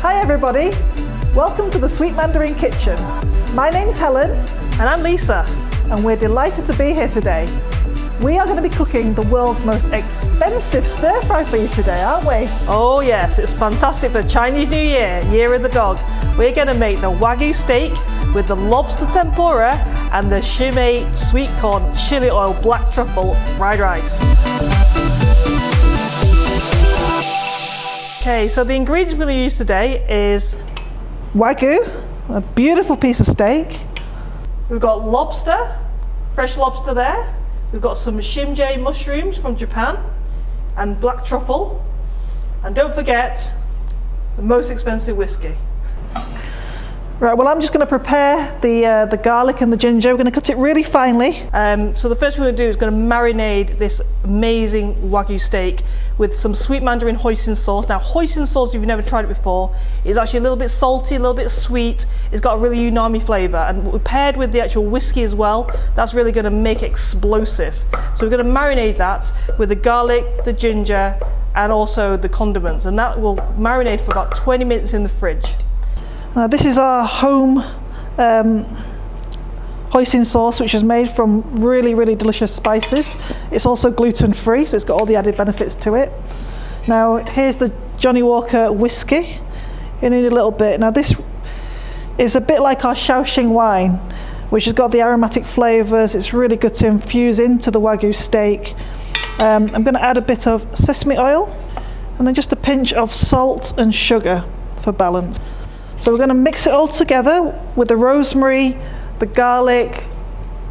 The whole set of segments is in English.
Hi everybody, welcome to the Sweet Mandarin kitchen. My name's Helen. And I'm Lisa. And we're delighted to be here today. We are going to be cooking the world's most expensive stir fry for you today, aren't we? Oh yes, it's fantastic for Chinese New Year, Year of the Dog. We're going to make the wagyu steak with the lobster tempura and the shimei sweet corn chili oil black truffle fried rice. Okay, so the ingredients we're going to use today is wagyu, a beautiful piece of steak. We've got lobster, fresh lobster there. We've got some shimjai mushrooms from Japan and black truffle. And don't forget the most expensive whiskey. Right, well I'm just going to prepare the garlic and the ginger. We're going to cut it really finely. So the first thing we're going to do is going to marinate this amazing wagyu steak with some Sweet Mandarin hoisin sauce. Now hoisin sauce, if you've never tried it before, is actually a little bit salty, a little bit sweet. It's got a really umami flavour, and paired with the actual whiskey as well, that's really going to make it explosive. So we're going to marinate that with the garlic, the ginger, and also the condiments, and that will marinate for about 20 minutes in the fridge. This is our home hoisin sauce, which is made from really delicious spices. It's also gluten free, so it's got all the added benefits to it. Now here's the Johnnie Walker whiskey. You need a little bit. Now this is a bit like our Shaoxing wine, which has got the aromatic flavours. It's really good to infuse into the wagyu steak. I'm going to add a bit of sesame oil and then just a pinch of salt and sugar for balance. So we're going to mix it all together with the rosemary, the garlic,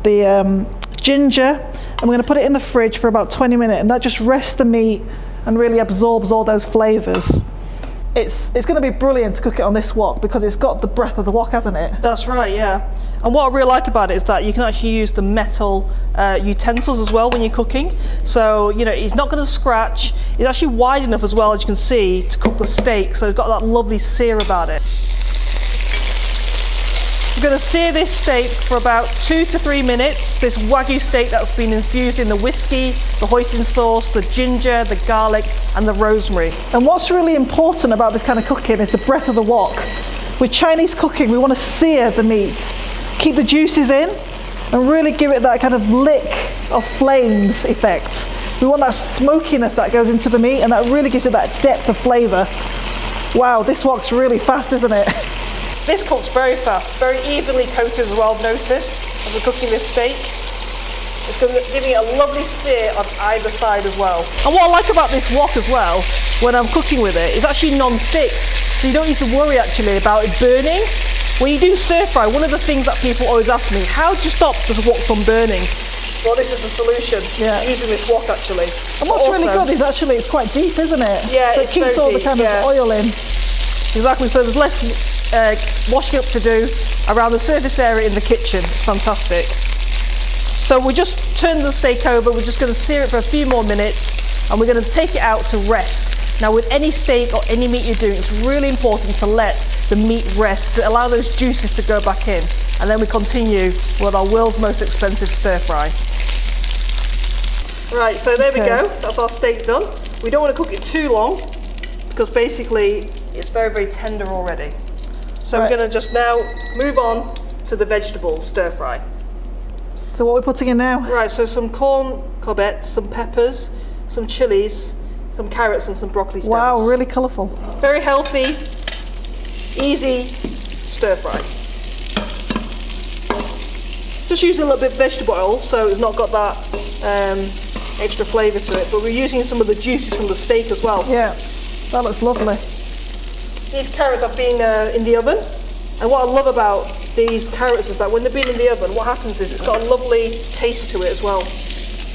the ginger, and we're going to put it in the fridge for about 20 minutes, and that just rests the meat and really absorbs all those flavours. It's going to be brilliant to cook it on this wok because it's got the breath of the wok, hasn't it? That's right, yeah. And what I really like about it is that you can actually use the metal utensils as well when you're cooking. So, you know, it's not going to scratch. It's actually wide enough as well, as you can see, to cook the steak. So it's got that lovely sear about it. We're going to sear this steak for about 2 to 3 minutes. This wagyu steak that's been infused in the whiskey, the hoisin sauce, the ginger, the garlic, and the rosemary. And what's really important about this kind of cooking is the breath of the wok. With Chinese cooking, we want to sear the meat, keep the juices in, and really give it that kind of lick of flames effect. We want that smokiness that goes into the meat, and that really gives it that depth of flavour. Wow, this wok's really fast, isn't it? This cooks very fast, very evenly coated as well, I've noticed, as we're cooking this steak. It's giving it a lovely sear on either side as well. And what I like about this wok as well, when I'm cooking with it, is actually non-stick. So you don't need to worry actually about it burning. When you do stir fry, one of the things that people always ask me, how do you stop this wok from burning? Well, this is the solution, using this wok actually. And what's really good is actually it's quite deep, isn't it? Yeah, so it keeps all the kind of oil in. Exactly, so there's less washing up to do around the surface area in the kitchen. It's fantastic. So we'll just turn the steak over, we're just going to sear it for a few more minutes, and we're going to take it out to rest. Now with any steak or any meat you're doing, it's really important to let the meat rest, to allow those juices to go back in, and then we continue with our world's most expensive stir fry. Right, so there we go, that's our steak done. We don't want to cook it too long, because basically it's very tender already. So we're going to just now move on to the vegetable stir fry. So what are we putting in now? Right, so some corn courgettes, some peppers, some chilies, some carrots and some broccoli stems. Wow, really colourful. Very healthy, easy stir fry. Just using a little bit of vegetable oil so it's not got that extra flavour to it, but we're using some of the juices from the steak as well. Yeah, that looks lovely. These carrots have been in the oven, and what I love about these carrots is that when they've been in the oven, what happens is it's got a lovely taste to it as well,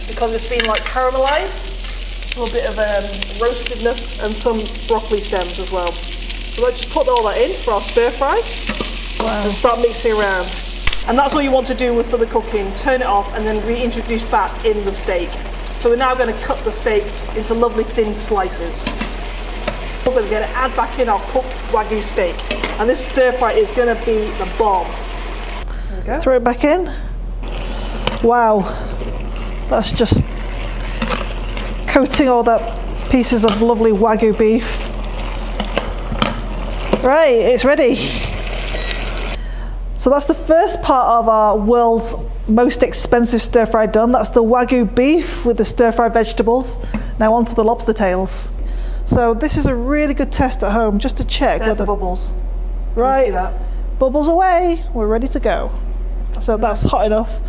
because it's been like caramelised, a little bit of roastedness, and some broccoli stems as well. So let's just put all that in for our stir fry and start mixing around. And that's what you want to do for the cooking, turn it off and then reintroduce back in the steak. So we're now going to cut the steak into lovely thin slices. We're going to add back in our cooked wagyu steak, and this stir fry is going to be the bomb. There we go. Throw it back in. Wow, that's just coating all that pieces of lovely wagyu beef. Right, it's ready. So that's the first part of our world's most expensive stir fry done. That's the wagyu beef with the stir fried vegetables. Now on to the lobster tails. So this is a really good test at home just to check There's whether the bubbles. Right, Can you see that? bubbles away. We're ready to go. So that's hot enough.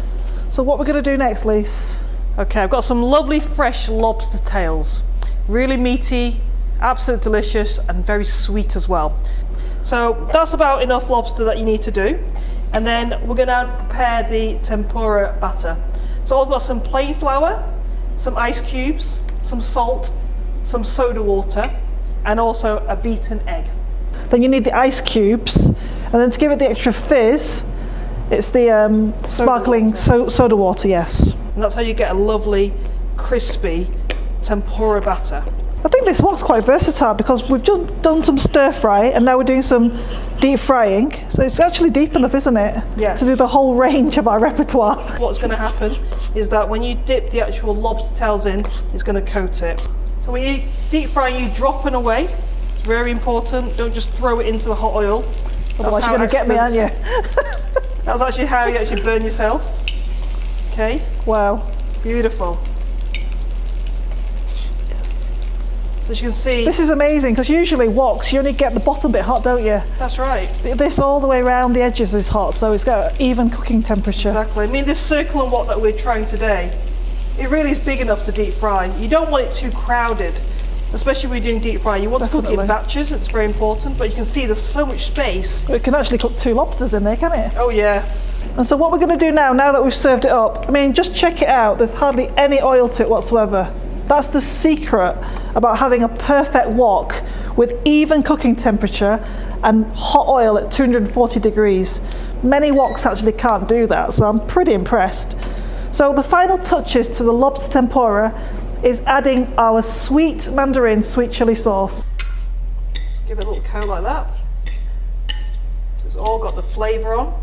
So what we're going to do next, Lise? Okay, I've got some lovely fresh lobster tails. Really meaty, absolutely delicious, and very sweet as well. So that's about enough lobster that you need to do. And then we're going to prepare the tempura batter. So I've got some plain flour, some ice cubes, some salt, some soda water, and also a beaten egg. Then you need the ice cubes, and then to give it the extra fizz, it's the sparkling soda water, yes. And that's how you get a lovely, crispy tempura batter. I think this one's quite versatile because we've just done some stir fry and now we're doing some deep frying. So it's actually deep enough, isn't it? Yes. To do the whole range of our repertoire. What's going to happen is that when you dip the actual lobster tails in, it's going to coat it. So when you deep fry, you drop it away. It's very important. Don't just throw it into the hot oil. Otherwise you're going to get me, aren't you? That's actually how you actually burn yourself. Okay. Wow. Beautiful. So as you can see, this is amazing because usually woks you only get the bottom bit hot, don't you? That's right. This all the way around the edges is hot, so it's got even cooking temperature. Exactly. I mean, this Circulon wok that we're trying today, it really is big enough to deep fry. You don't want it too crowded, especially when you're doing deep fry. You want to cook it in batches. It's very important. But you can see there's so much space. It can actually cook 2 lobsters in there, can it? Oh yeah. And so what we're going to do now that we've served it up, I mean, just check it out. There's hardly any oil to it whatsoever. That's the secret about having a perfect wok with even cooking temperature and hot oil at 240 degrees. Many woks actually can't do that, so I'm pretty impressed. So the final touches to the lobster tempura is adding our Sweet Mandarin sweet chili sauce. Just give it a little coat like that. So it's all got the flavour on.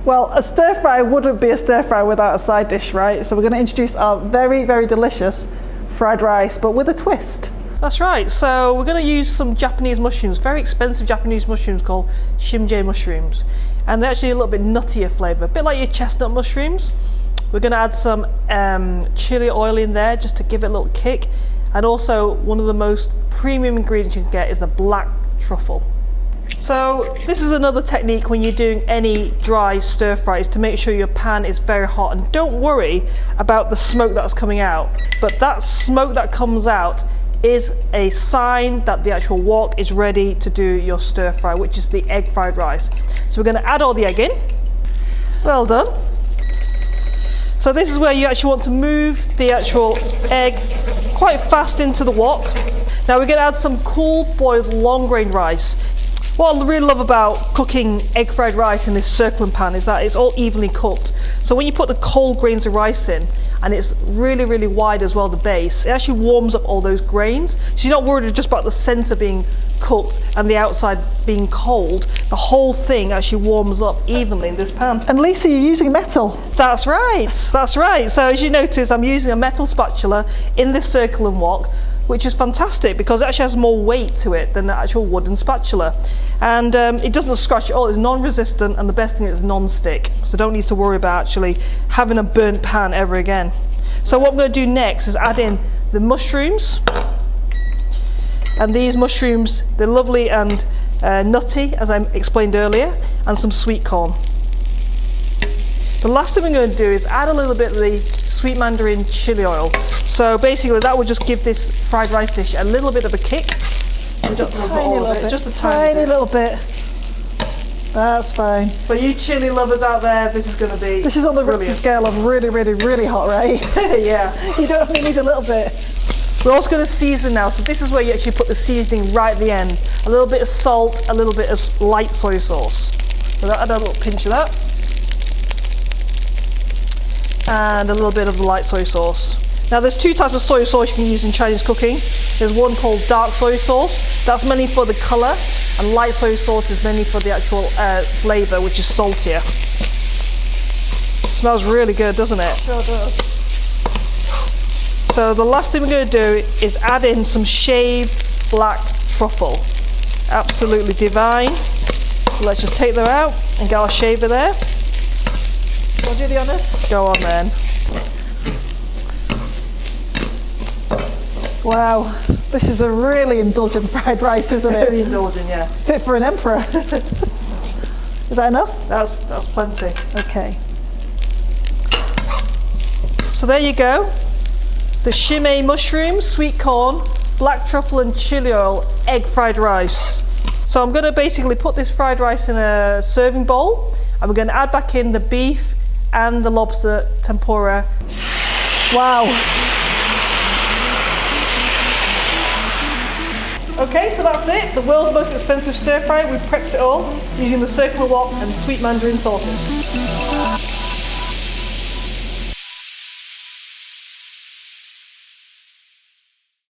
Well, a stir fry wouldn't be a stir fry without a side dish, right? So we're going to introduce our very, very delicious fried rice, but with a twist. That's right. So we're going to use some Japanese mushrooms, very expensive Japanese mushrooms called shimjie mushrooms. And they're actually a little bit nuttier flavour, a bit like your chestnut mushrooms. We're going to add some chili oil in there just to give it a little kick. And also one of the most premium ingredients you can get is the black truffle. So this is another technique when you're doing any dry stir fry, is to make sure your pan is very hot, and don't worry about the smoke that's coming out, but that smoke that comes out is a sign that the actual wok is ready to do your stir fry, which is the egg fried rice. So we're going to add all the egg in. Well done. So this is where you actually want to move the actual egg quite fast into the wok. Now we're going to add some cool boiled long grain rice. What I really love about cooking egg fried rice in this Circulon pan is that it's all evenly cooked. So when you put the cold grains of rice in, and it's really, really wide as well, the base, it actually warms up all those grains. So you're not worried just about the centre being cooked and the outside being cold. The whole thing actually warms up evenly in this pan. And Lisa, you're using metal. That's right, that's right. So as you notice, I'm using a metal spatula in this Circulon wok, which is fantastic because it actually has more weight to it than the actual wooden spatula. And it doesn't scratch at all. It's non-resistant, and the best thing is non-stick. So don't need to worry about actually having a burnt pan ever again. So what I'm going to do next is add in the mushrooms. And these mushrooms, they're lovely and nutty, as I explained earlier, and some sweet corn. The last thing we're going to do is add a little bit of the Sweet Mandarin chili oil. So basically that will just give this fried rice dish a little bit of a kick. Just a tiny little bit. That's fine. For you chili lovers out there, this is going to be This is on the Richter scale of really, really, really hot, right? Yeah. You don't only need a little bit. We're also going to season now. So this is where you actually put the seasoning right at the end. A little bit of salt, a little bit of light soy sauce. So add a little pinch of that. And a little bit of the light soy sauce. Now there's 2 types of soy sauce you can use in Chinese cooking. There's one called dark soy sauce. That's mainly for the colour, and light soy sauce is mainly for the actual flavour, which is saltier. Smells really good, doesn't it? Sure does. So the last thing we're going to do is add in some shaved black truffle. absolutely divine. So let's just take them out and get our shaver there. Want to do the honors? Go on then. Wow, this is a really indulgent fried rice, isn't it? Very indulgent, yeah. Fit for an emperor. Is that enough? That's plenty. Okay. So there you go. The shime mushrooms, sweet corn, black truffle and chili oil egg fried rice. So I'm going to basically put this fried rice in a serving bowl, and we're going to add back in the beef and the lobster tempura. Wow. Okay, so that's it. The world's most expensive stir fry. We've prepped it all using the Circulon and Sweet Mandarin sauces.